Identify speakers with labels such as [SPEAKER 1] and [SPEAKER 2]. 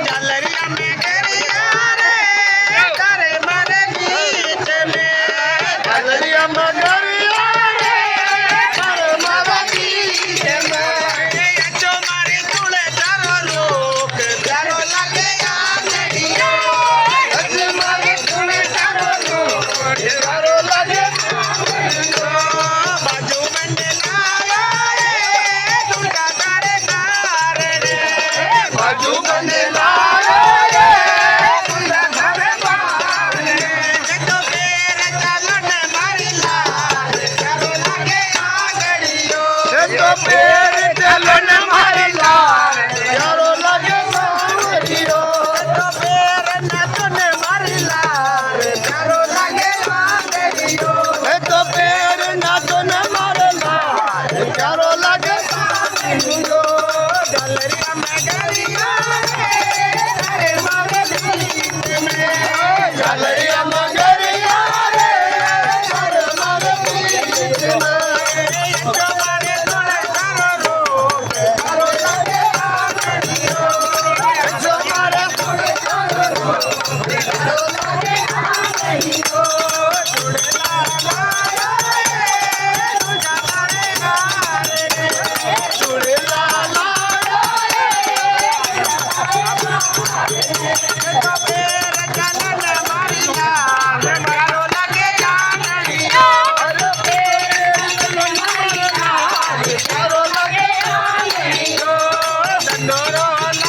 [SPEAKER 1] झालरिया में गरिया रे तारे मारे बीच में
[SPEAKER 2] झालरिया में गरिया रे तारे मारे बीच में
[SPEAKER 1] जो मारी तुले चारो लोग चारो लगे आंगड़िया
[SPEAKER 2] अच्छे मारे तुले चारो लोग चारो लगे
[SPEAKER 1] बाजू बंदे लाया रे दुर्गा तारे कार रे
[SPEAKER 2] बाजू बंदे लाया रे दुर्गा तारे कार रे
[SPEAKER 1] तो पैर चलन मारी लाल चारो लगे आंगड़ियो
[SPEAKER 2] तो पैर चलन मारी लाल चारो लगे सावरियो
[SPEAKER 1] तो पैर नचन मारी लाल चारो लगे आंगड़ियो
[SPEAKER 2] तो पैर नाचो न मारे लाल चारो लगे सावरियो
[SPEAKER 1] झालरिया में गरिया रे तारे मारे बीच में
[SPEAKER 2] झालरिया में गरिया रे तारे मारे बीच में
[SPEAKER 1] जो मारे तुले चारो लोग
[SPEAKER 2] चारो लगे सावरियो जो मारे तुले चारो लोग चारो लगे सावरियो चूड़ी लाला चारो लगे